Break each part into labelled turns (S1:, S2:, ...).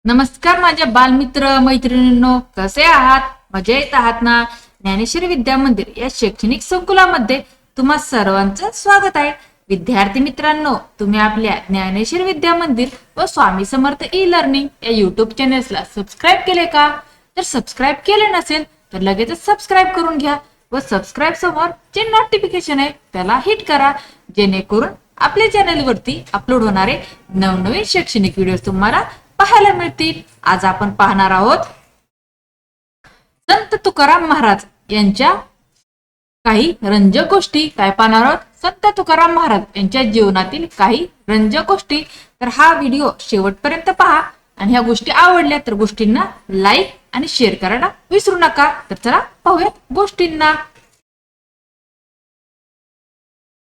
S1: नमस्कार माझ्या बालमित्र मैत्रिणींनो, कसे आहात? मजेत आहात ना? ज्ञानेश्वरी विद्या मंदिर या शैक्षणिक संकुलामध्ये तुम्हा सर्वांचं स्वागत आहे. विद्यार्थी मित्रांनो, तुम्ही आपल्या ज्ञानेश्वरी विद्या मंदिर व स्वामी समर्थ ई लर्निंग या युट्यूब चॅनेल्सला सबस्क्राईब केले का? तर सबस्क्राईब केले नसेल तर लगेचच सबस्क्राईब करून घ्या व सबस्क्राईब समोर जे नोटिफिकेशन आहे त्याला हिट करा, जेणेकरून आपल्या चॅनलवरती अपलोड होणारे नवनवीन शैक्षणिक व्हिडिओ तुम्हाला पाहायला मिळतील. आज आपण पाहणार आहोत संत तुकाराम महाराज यांच्या काही रंजक गोष्टी. काय पाहणार आहोत? संत तुकाराम महाराज यांच्या जीवनातील काही रंजक गोष्टी. तर हा व्हिडिओ शेवटपर्यंत पहा आणि ह्या गोष्टी आवडल्या तर गोष्टींना लाईक आणि शेअर करायला विसरू नका. तर चला पाहूयात गोष्टींना.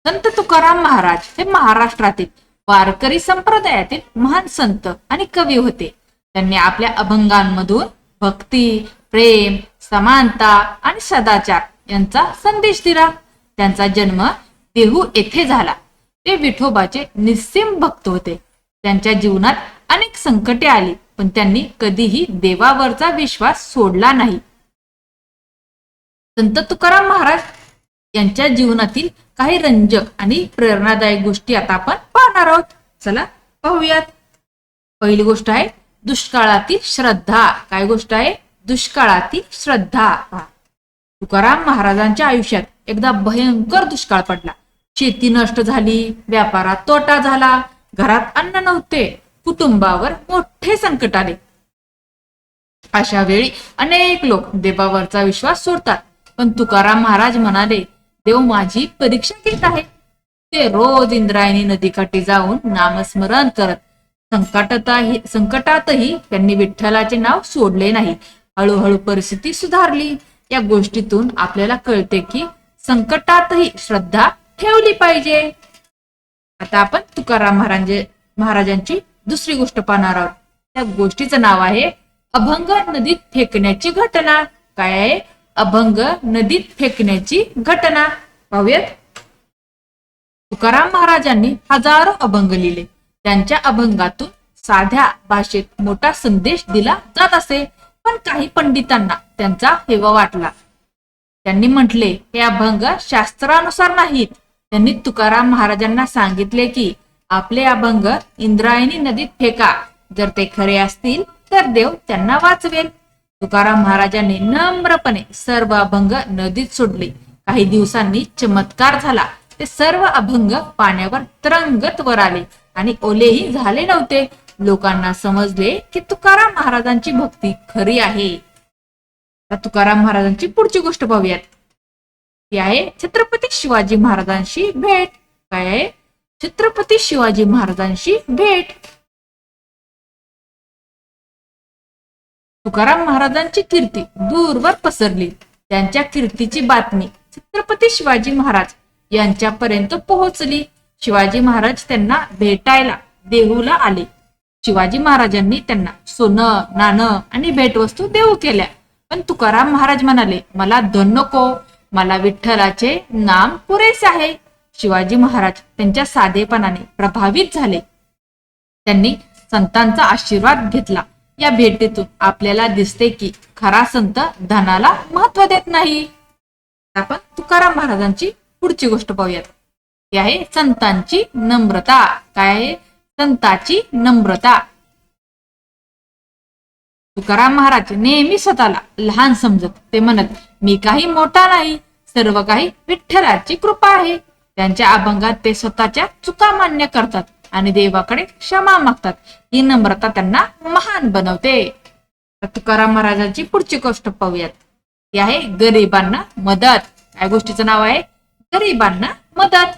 S1: संत तुकाराम महाराज हे महाराष्ट्रातील वारकरी संप्रदायातील महान संत आणि कवी होते. त्यांनी आपल्या अभंगांमधून भक्ती, प्रेम, समानता आणि सदाचार यांचा संदेश दिला. त्यांचा जन्म देहू येथे झाला. ते विठोबाचे निस्सीम भक्त होते. त्यांच्या जीवनात अनेक संकटे आली, पण त्यांनी कधीही देवावरचा विश्वास सोडला नाही. संत तुकाराम महाराज यांच्या जीवनातील काही रंजक आणि प्रेरणादायक गोष्टी आता आपण पाहणार आहोत. चला पाहूयात. पहिली गोष्ट आहे दुष्काळातील श्रद्धा. काय गोष्ट आहे? दुष्काळातील श्रद्धा. तुकाराम महाराजांच्या आयुष्यात एकदा भयंकर दुष्काळ पडला. शेती नष्ट झाली, व्यापारात तोटा झाला, घरात अन्न नव्हते, कुटुंबावर मोठे संकट आले. अशा वेळी अनेक लोक देवावरचा विश्वास सोडतात, पण तुकाराम महाराज म्हणाले, देव माझी परीक्षा घेत आहे. ते रोज इंद्रायणी नदीकाठी जाऊन नामस्मरण करत संकटातही त्यांनी विठ्ठलाचे नाव सोडले नाही. हळूहळू परिस्थिती सुधारली. या गोष्टीतून आपल्याला कळते की संकटातही श्रद्धा ठेवली पाहिजे. आता आपण तुकाराम महाराजांची दुसरी गोष्ट पाहणार आहोत. त्या गोष्टीचं नाव आहे अभंग नदीत फेकण्याची घटना. काय आहे? अभंग नदीत फेकण्याची घटना. पाहूयात. तुकाराम महाराजांनी हजारो अभंग लिहिले. त्यांच्या अभंगातून साध्या भाषेत मोठा संदेश दिला जात असे, पण काही पंडितांना त्यांचा हेवा वाटला. त्यांनी म्हटले, हे अभंग शास्त्रानुसार नाहीत. त्यांनी तुकाराम महाराजांना सांगितले की आपले अभंग इंद्रायणी नदीत फेका. जर ते खरे असतील तर देव त्यांना वाचवेल. तुकाराम महाराजांनी नम्रपणे सर्व अभंग नदीत सोडले. काही दिवसांनी चमत्कार झाला. ते सर्व अभंग पाण्यावर तरंगत वर आले आणि ओलेही झाले नव्हते. लोकांना समजले की तुकाराम महाराजांची भक्ती खरी आहे. तुकाराम महाराजांची पुढची गोष्ट पाहूयात. ती आहे छत्रपती शिवाजी महाराजांशी भेट. काय आहे? छत्रपती शिवाजी महाराजांशी भेट. तुकाराम महाराजांची कीर्ती दूरवर पसरली. त्यांच्या कीर्तीची बातमी छत्रपती शिवाजी महाराज यांच्यापर्यंत पोहोचली. शिवाजी महाराज त्यांना भेटायला देहूला आले. शिवाजी महाराजांनी त्यांना सोनं, नाणं आणि भेटवस्तू देऊ केल्या. पण तुकाराम महाराज म्हणाले, मला धन नको, मला विठ्ठलाचे नाम पुरेसे आहे. शिवाजी महाराज त्यांच्या साधेपणाने प्रभावित झाले. त्यांनी संतांचा आशीर्वाद घेतला. या भेटीतून आपल्याला दिसते की खरा संत धनाला महत्व देत नाही. आपण तुकाराम महाराजांची पुढची गोष्ट पाहूयात. ती आहे संतांची नम्रता. काय आहे? संताची नम्रता. तुकाराम महाराज नेहमी स्वतःला लहान समजत. ते म्हणत, मी काही मोठा नाही, सर्व काही विठ्ठलाची कृपा आहे. त्यांच्या अभंगात ते स्वतःच्या चुका मान्य करतात आणि देवाकडे क्षमा मागतात. ही नम्रता त्यांना महान बनवते. तुकाराम महाराजांची पुढची गोष्ट पाहूयात. ती आहे गरिबांना मदत. काय गोष्टीचं नाव आहे? गरिबांना मदत.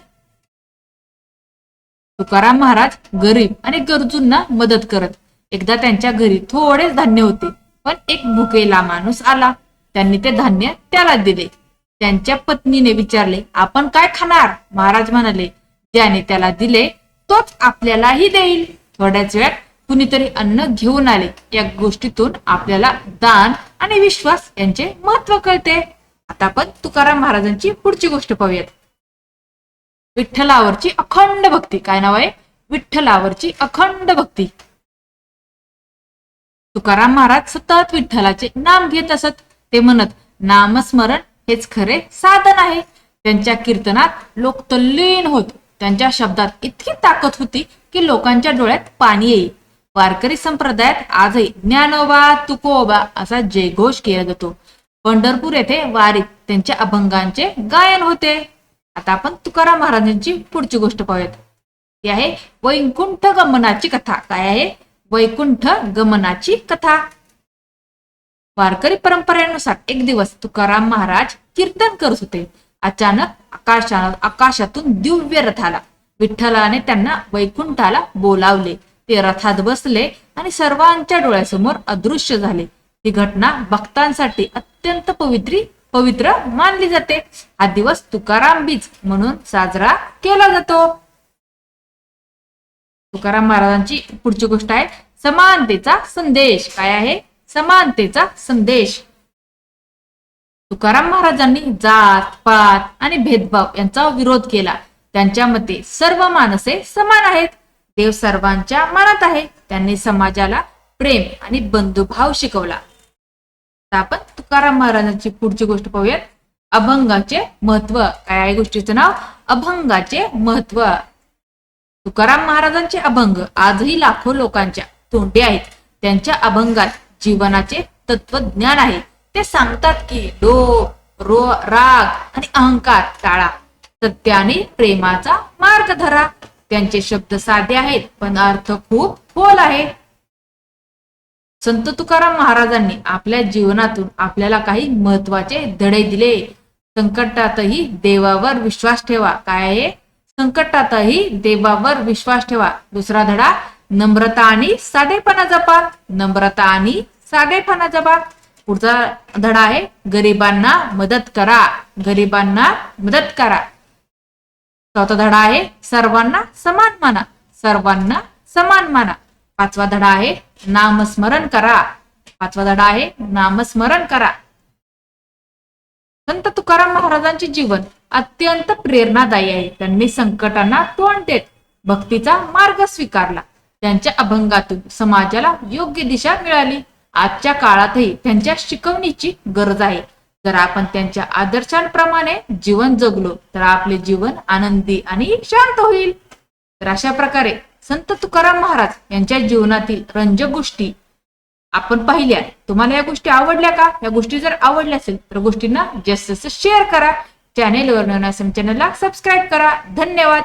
S1: तुकाराम महाराज गरीब आणि गरजूंना मदत करत. एकदा त्यांच्या घरी थोडेच धान्य होते, पण एक भुकेला माणूस आला. त्यांनी ते धान्य त्याला दिले. त्यांच्या पत्नीने विचारले, आपण काय खाणार? महाराज म्हणाले, ज्याने त्याला दिले तोच आपल्यालाही देईल. थोड्याच वेळात कुणीतरी अन्न घेऊन आले. या गोष्टीतून आपल्याला दान आणि विश्वास यांचे महत्व कळते. आता आपण तुकाराम महाराजांची पुढची गोष्ट पाहूयात. विठ्ठलावरची अखंड भक्ती. काय नाव आहे? विठ्ठलावरची अखंड भक्ती. तुकाराम महाराज सतत विठ्ठलाचे नाम घेत असत. ते म्हणत, नामस्मरण हेच खरे साधन आहे. त्यांच्या कीर्तनात लोक तल्लीन होत. त्यांच्या शब्दात इतकी ताकद होती की लोकांच्या डोळ्यात पाणी येई. वारकरी संप्रदायात आजही ज्ञानोबा तुकोबा असा जयघोष केला जातो. पंढरपूर येथे वारीत त्यांच्या अभंगांचे गायन होते. आता आपण तुकाराम महाराजांची पुढची गोष्ट पाहूयात. ती आहे वैकुंठ गमनाची कथा. काय आहे? वैकुंठ गमनाची कथा. वारकरी परंपरेनुसार एक दिवस तुकाराम महाराज कीर्तन करत होते. अचानक आकाशातून दिव्य रथ आला. विठ्ठलाने त्यांना वैकुंठाला बोलावले. ते रथात बसले आणि सर्वांच्या डोळ्यासमोर अदृश्य झाले. ही घटना भक्तांसाठी अत्यंत पवित्र मानली जाते. हा दिवस तुकाराम बीज म्हणून साजरा केला जातो. तुकाराम महाराजांची पुढची गोष्ट आहे समानतेचा संदेश. काय आहे? समानतेचा संदेश. तुकाराम महाराजांनी जात पात आणि भेदभाव यांचा विरोध केला. त्यांच्या मते सर्व माणसे समान आहेत. देव सर्वांच्या मनात आहे. त्यांनी समाजाला प्रेम आणि बंधुभाव शिकवला. आपण तुकाराम महाराजांची पुढची गोष्ट पाहूयात. अभंगाचे महत्व. काय आहे गोष्टीचं नाव? अभंगाचे महत्व. तुकाराम महाराजांचे अभंग आजही लाखो लोकांच्या तोंडी आहेत. त्यांच्या अभंगात जीवनाचे तत्वज्ञान आहे. ते सांगतात की राग आणि अहंकार टाळा, सत्य आणि प्रेमाचा मार्ग धरा. त्यांचे शब्द साधे आहेत पण अर्थ खूप खोल आहे. संत तुकाराम महाराजांनी आपल्या जीवनातून आपल्याला काही महत्वाचे धडे दिले. संकटातही देवावर विश्वास ठेवा. काय आहे? संकटातही देवावर विश्वास ठेवा. दुसरा धडा नम्रता आणि साधेपणा जपा. नम्रता आणि साधेपणा जपा. पुढचा धडा आहे गरिबांना मदत करा. गरिबांना मदत करा. चौथा धडा आहे सर्वांना समान माना. सर्वांना समान माना. पाचवा धडा आहे नामस्मरण करा. पाचवा धडा आहे नामस्मरण करा. संत तुकाराम महाराजांचे जीवन अत्यंत प्रेरणादायी आहे. त्यांनी संकटांना तोंड देत भक्तीचा मार्ग स्वीकारला. त्यांच्या अभंगातून समाजाला योग्य दिशा मिळाली. आजच्या काळातही त्यांच्या शिकवणीची गरज आहे. जर आपण त्यांच्या आदर्शांप्रमाणे जीवन जगलो तर आपले जीवन आनंदी आणि शांत होईल. तर अशा प्रकारे संत तुकाराम महाराज यांच्या जीवनातील रंजक गोष्टी आपण पाहिल्या. तुम्हाला या गोष्टी आवडल्या का? या गोष्टी जर आवडल्या असेल तर गोष्टींना जास्त शेअर करा. चॅनेलवर नवीन असेल चॅनलला सबस्क्राईब करा. धन्यवाद.